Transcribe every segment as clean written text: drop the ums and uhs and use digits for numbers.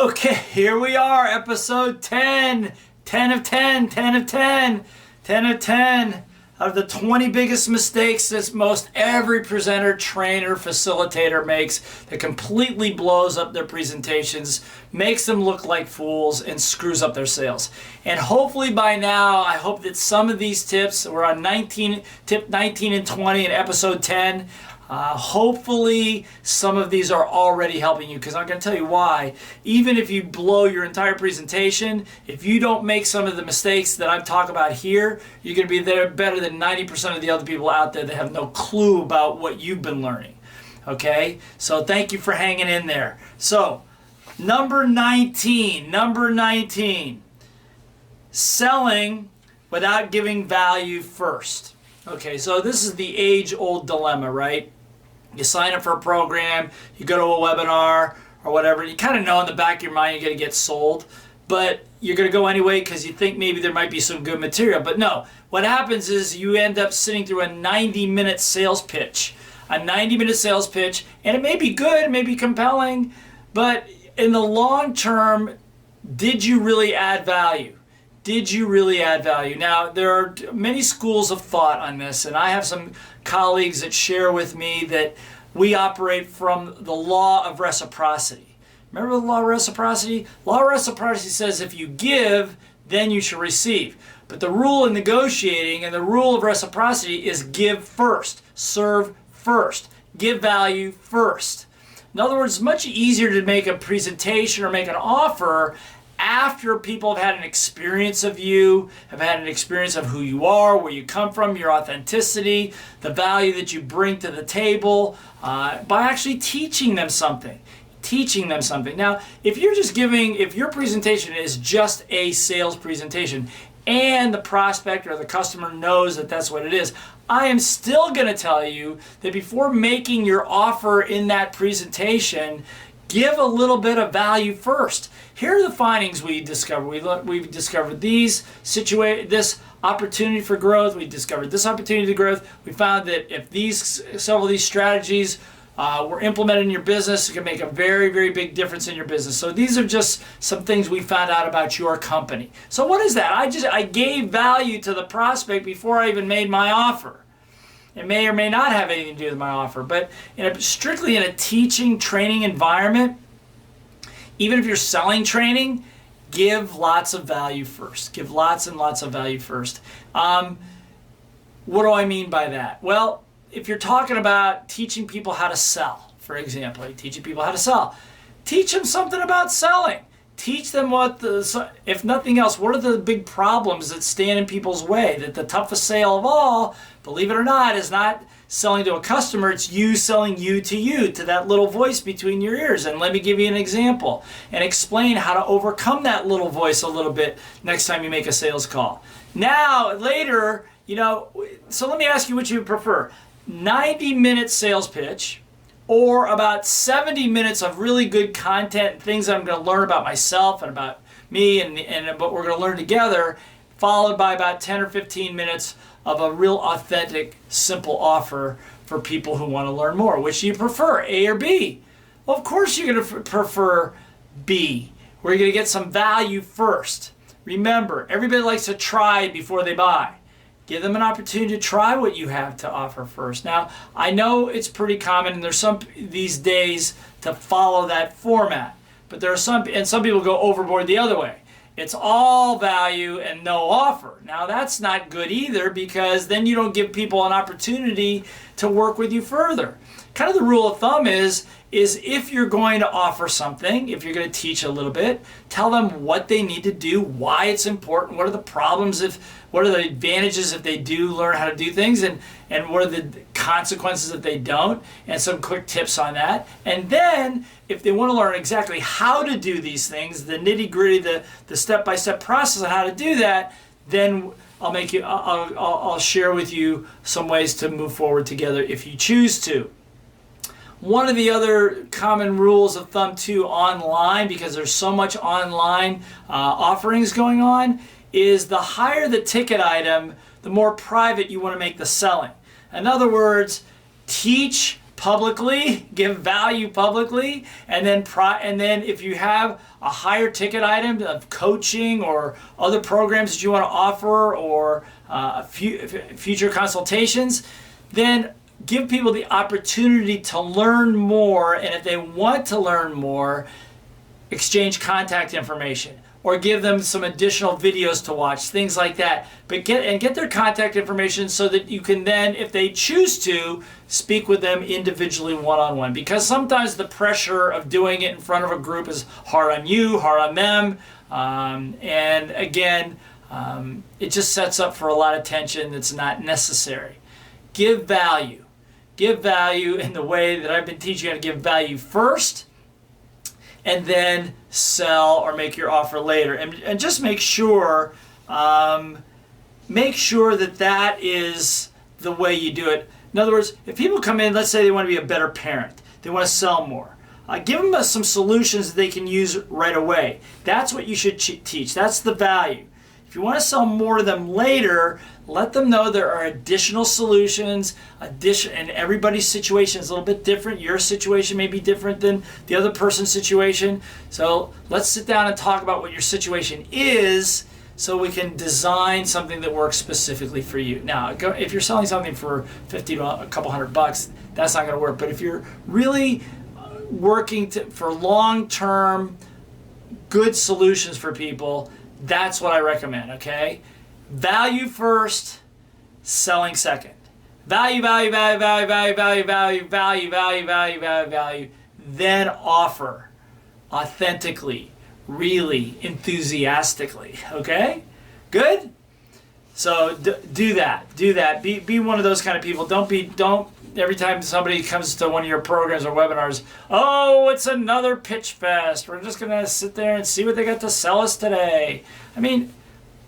Okay, here we are, episode 10. 10 of 10, 10 of 10, 10 of 10 of the 20 biggest mistakes that most every presenter, trainer, facilitator makes that completely blows up their presentations, makes them look like fools, and screws up their sales. And hopefully by now, I hope that some of these tips, we're on tip 19 and 20 in episode 10, hopefully some of these are already helping you, because I'm going to tell you why. Even if you blow your entire presentation, if you don't make some of the mistakes that I've talked about here, you're going to be there better than 90% of the other people out there that have no clue about what you've been learning. Okay? So thank you for hanging in there. So, number 19, selling without giving value first. Okay, so this is the age-old dilemma, right? You sign up for a program, you go to a webinar or whatever, you kind of know in the back of your mind you're going to get sold, but you're going to go anyway because you think maybe there might be some good material. But no, what happens is you end up sitting through a 90-minute sales pitch. A 90-minute sales pitch, and it may be good, it may be compelling, but in the long term, did you really add value? Did you really add value? Now, there are many schools of thought on this, and I have some colleagues that share with me that we operate from the law of reciprocity. Remember the law of reciprocity? Law of reciprocity says if you give, then you should receive. But the rule in negotiating and the rule of reciprocity is give first, serve first, give value first. In other words, it's much easier to make a presentation or make an offer after people have had an experience of you, have had an experience of who you are, where you come from, your authenticity, the value that you bring to the table, by actually teaching them something. Now, if your presentation is just a sales presentation and the prospect or the customer knows that that's what it is, I am still going to tell you that before making your offer in that presentation, give a little bit of value first. Here are the findings we discovered. We've discovered this opportunity for growth. We discovered this opportunity to growth. We found that if several of these strategies were implemented in your business, it can make a very, very big difference in your business. So these are just some things we found out about your company. So what is that? I gave value to the prospect before I even made my offer. It may or may not have anything to do with my offer, but strictly in a teaching, training environment, even if you're selling training, give lots of value first. Give lots and lots of value first. What do I mean by that? Well, if you're talking about teaching people how to sell, for example, teach them something about selling. Teach them if nothing else, what are the big problems that stand in people's way? That the toughest sale of all, believe it or not, is not selling to a customer, it's you selling you, to that little voice between your ears. And let me give you an example and explain how to overcome that little voice a little bit next time you make a sales call. Now, later, so let me ask you what you would prefer. 90-minute sales pitch, or about 70 minutes of really good content, things I'm going to learn about myself and about me and what we're going to learn together, followed by about 10 or 15 minutes of a real authentic, simple offer for people who want to learn more. Which do you prefer, A or B? Well, of course you're going to prefer B, where you're going to get some value first. Remember, everybody likes to try before they buy. Give them an opportunity to try what you have to offer first. Now, I know it's pretty common, and there's some these days to follow that format, but there are some people go overboard the other way. It's all value and no offer. Now, that's not good either, because then you don't give people an opportunity to work with you further. Kind of the rule of thumb is if you're going to offer something, if you're going to teach a little bit, tell them what they need to do, why it's important, what are the problems, what are the advantages if they do learn how to do things, and what are the consequences if they don't, and some quick tips on that. And then, if they want to learn exactly how to do these things, the nitty-gritty, the step-by-step process on how to do that, then I'll share with you some ways to move forward together if you choose to. One of the other common rules of thumb too online, because there's so much online offerings going on, is the higher the ticket item, the more private you want to make the selling. In other words, teach publicly, give value publicly, and then if you have a higher ticket item of coaching or other programs that you want to offer, or future consultations, then give people the opportunity to learn more, and if they want to learn more, exchange contact information or give them some additional videos to watch, things like that. But get their contact information so that you can then, if they choose to, speak with them individually one-on-one. Because sometimes the pressure of doing it in front of a group is hard on you, hard on them, and again, it just sets up for a lot of tension that's not necessary. Give value. Give value in the way that I've been teaching you how to give value first, and then sell or make your offer later. And just make sure that is the way you do it. In other words, if people come in, let's say they want to be a better parent, they want to sell more, give them some solutions that they can use right away. That's what you should teach. That's the value. If you want to sell more to them later, let them know there are additional solutions, and everybody's situation is a little bit different. Your situation may be different than the other person's situation. So let's sit down and talk about what your situation is so we can design something that works specifically for you. Now, if you're selling something for $50 to a couple $100, that's not going to work. But if you're really working for long-term good solutions for people, that's what I recommend, okay? Value first, selling second. Value, value, value, value, value, value, value, value, value, value, value, value. Then offer authentically, really enthusiastically, okay? Good? So do that. Do that. Be one of those kind of people. Don't every time somebody comes to one of your programs or webinars, oh, it's another pitch fest. We're just going to sit there and see what they got to sell us today. I mean,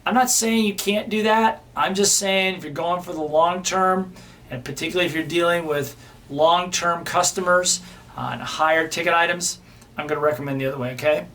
I'm not saying you can't do that. I'm just saying if you're going for the long term, and particularly if you're dealing with long-term customers on higher ticket items, I'm going to recommend the other way, okay?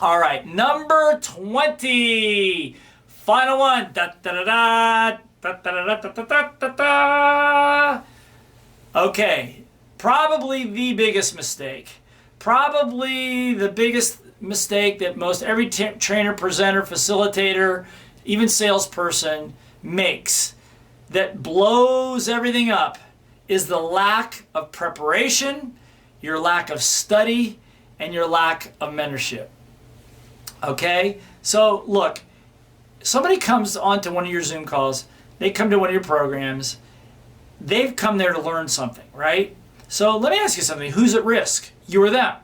All right, number 20. Final one. Da, da, da, da, da, da, da, da, da, da, da. Okay, probably the biggest mistake. Probably the biggest mistake that most every trainer, presenter, facilitator, even salesperson makes that blows everything up is the lack of preparation, your lack of study, and your lack of mentorship. Okay? So look, somebody comes onto one of your Zoom calls, they come to one of your programs, they've come there to learn something, right? So let me ask you something. Who's at risk? You or them?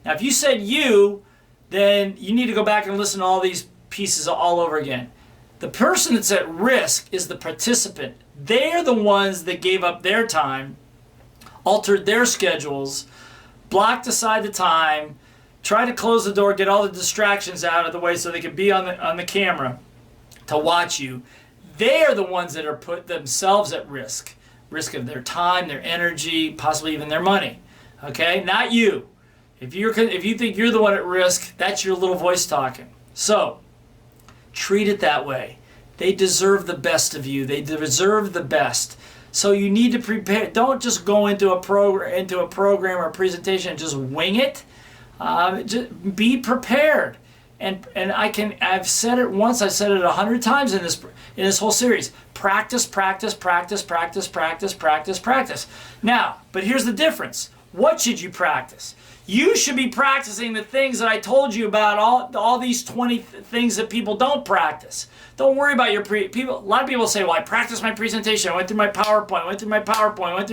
Now, if you said you, then you need to go back and listen to all these pieces all over again. The person that's at risk is the participant. They're the ones that gave up their time, altered their schedules, blocked aside the time, tried to close the door, get all the distractions out of the way so they could be on the camera to watch you. They are the ones that are put themselves at risk. Risk of their time, their energy, possibly even their money. Okay? Not you. If you think you're the one at risk, that's your little voice talking. So, treat it that way. They deserve the best of you. They deserve the best. So you need to prepare. Don't just go into a program or a presentation and just wing it. Just be prepared. And I've said it once. I've said it 100 times in this whole series. Practice, practice, practice, practice, practice, practice, practice. Now, but here's the difference. What should you practice? You should be practicing the things that I told you about, all these 20 things that people don't practice. Don't worry about your people. A lot of people say, well, I practiced my presentation. I went through my PowerPoint, went through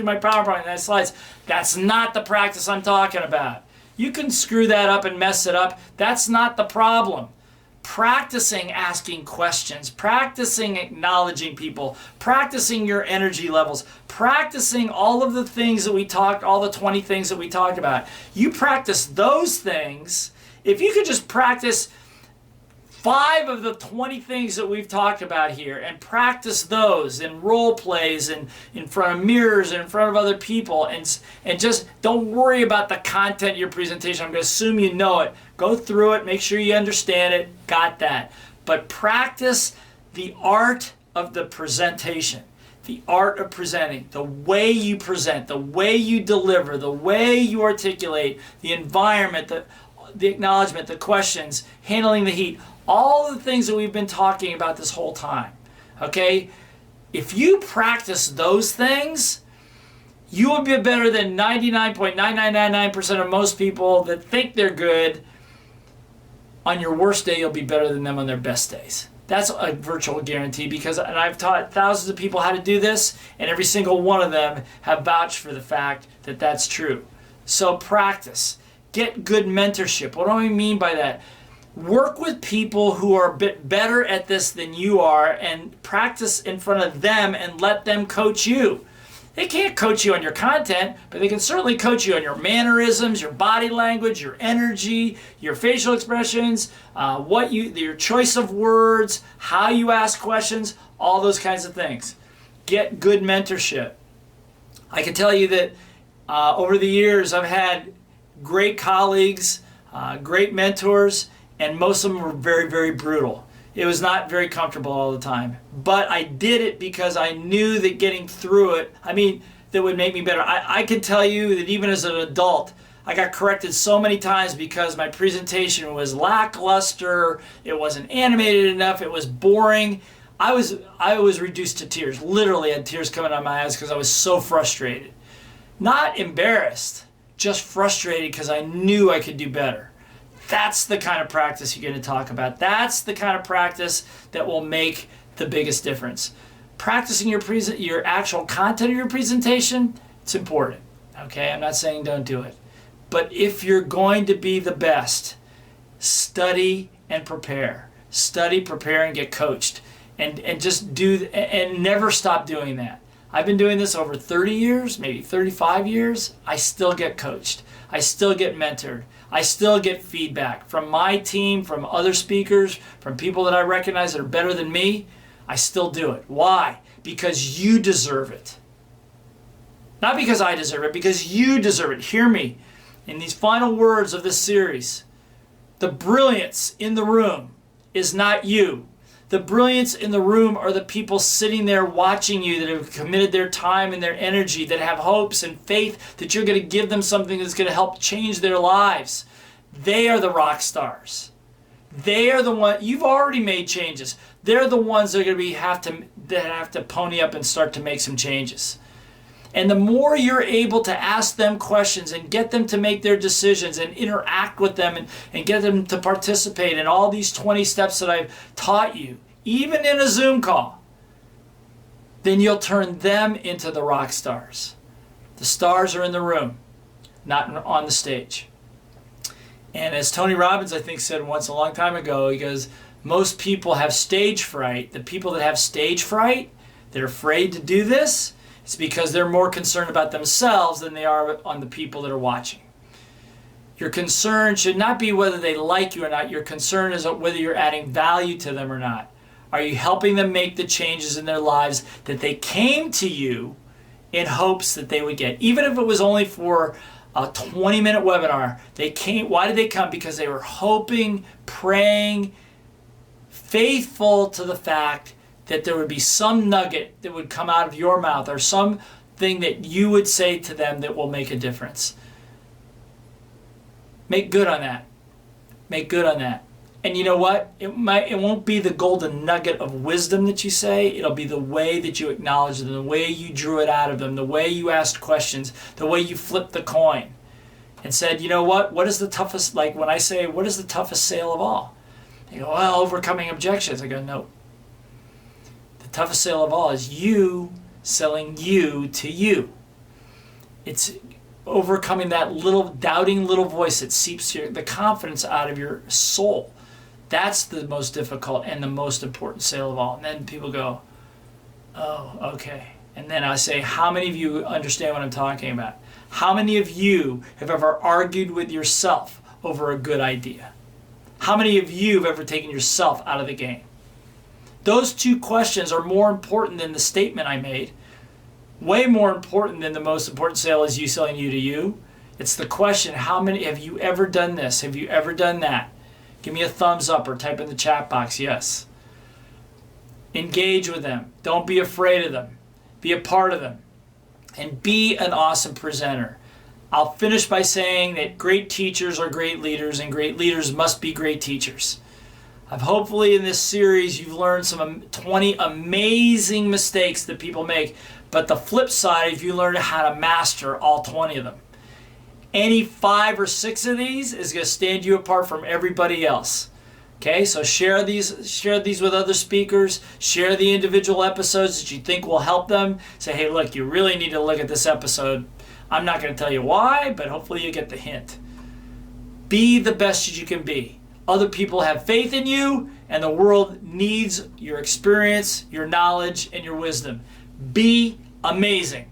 my and slides. That's not the practice I'm talking about. You can screw that up and mess it up. That's not the problem. Practicing asking questions, practicing acknowledging people, practicing your energy levels, practicing all of the things that we talked, all the 20 things that we talked about. You practice those things. If you could just practice 5 of the 20 things that we've talked about here and practice those in role plays and in front of mirrors and in front of other people and just don't worry about the content of your presentation. I'm going to assume you know it. Go through it, make sure you understand it, got that. But practice the art of the presentation. the art of presenting, the way you present, the way you deliver, the way you articulate, the environment, the acknowledgement, the questions, handling the heat, all the things that we've been talking about this whole time. Okay? If you practice those things, you will be better than 99.9999% of most people that think they're good. On your worst day, you'll be better than them on their best days. That's a virtual guarantee, because and I've taught thousands of people how to do this, and every single one of them have vouched for the fact that that's true. So practice. Get good mentorship. What do I mean by that? Work with people who are a bit better at this than you are, and practice in front of them and let them coach you. They can't coach you on your content, but they can certainly coach you on your mannerisms, your body language, your energy, your facial expressions, your choice of words, how you ask questions, all those kinds of things. Get good mentorship. I can tell you that over the years I've had great colleagues, great mentors, and most of them were very, very brutal. It was not very comfortable all the time. But I did it because I knew that getting through it, that would make me better. I can tell you that even as an adult, I got corrected so many times because my presentation was lackluster, it wasn't animated enough, it was boring. I was reduced to tears. Literally had tears coming out of my eyes because I was so frustrated. Not embarrassed, just frustrated because I knew I could do better. That's the kind of practice you're going to talk about. That's the kind of practice that will make the biggest difference. Practicing your actual content of your presentation, it's important. Okay, I'm not saying don't do it. But if you're going to be the best, study and prepare. Study, prepare, and get coached. And just and never stop doing that. I've been doing this over 30 years, maybe 35 years. I still get coached. I still get mentored. I still get feedback from my team, from other speakers, from people that I recognize that are better than me. I still do it. Why? Because you deserve it. Not because I deserve it, because you deserve it. Hear me. In these final words of this series, the brilliance in the room is not you. The brilliance in the room are the people sitting there watching you that have committed their time and their energy, that have hopes and faith that you're going to give them something that's going to help change their lives. They are the rock stars. They are the ones, you've already made changes. They're the ones that are going to have to pony up and start to make some changes. And the more you're able to ask them questions and get them to make their decisions and interact with them and get them to participate in all these 20 steps that I've taught you, even in a Zoom call, then you'll turn them into the rock stars. The stars are in the room, not on the stage. And as Tony Robbins, I think, said once a long time ago, he goes, most people have stage fright. The people that have stage fright, they're afraid to do this, it's because they're more concerned about themselves than they are on the people that are watching. Your concern should not be whether they like you or not. Your concern is whether you're adding value to them or not. Are you helping them make the changes in their lives that they came to you in hopes that they would get? Even if it was only for a 20-minute webinar, they came. Why did they come? Because they were hoping, praying, faithful to the fact that there would be some nugget that would come out of your mouth or something that you would say to them that will make a difference. Make good on that. Make good on that. And you know what? It won't be the golden nugget of wisdom that you say. It'll be the way that you acknowledge them, the way you drew it out of them, the way you asked questions, the way you flipped the coin and said, you know what? What is the toughest, like when I say, what is the toughest sale of all? They go, well, overcoming objections. I go, no. The toughest sale of all is you selling you to you. It's overcoming that little doubting little voice that seeps the confidence out of your soul. That's the most difficult and the most important sale of all. And then people go, oh, okay. And then I say, how many of you understand what I'm talking about? How many of you have ever argued with yourself over a good idea? How many of you have ever taken yourself out of the game? Those two questions are more important than the statement I made. Way more important than the most important sale is you selling you to you. It's the question, how many have you ever done this? Have you ever done that? Give me a thumbs up or type in the chat box, yes. Engage with them. Don't be afraid of them. Be a part of them. And be an awesome presenter. I'll finish by saying that great teachers are great leaders, and great leaders must be great teachers. Hopefully in this series you've learned some 20 amazing mistakes that people make, but the flip side, if you learn how to master all 20 of them. Any 5 or 6 of these is going to stand you apart from everybody else. Okay, so share these with other speakers. Share the individual episodes that you think will help them. Say, hey, look, you really need to look at this episode. I'm not going to tell you why, but hopefully you get the hint. Be the best that you can be. Other people have faith in you, and the world needs your experience, your knowledge, and your wisdom. Be amazing.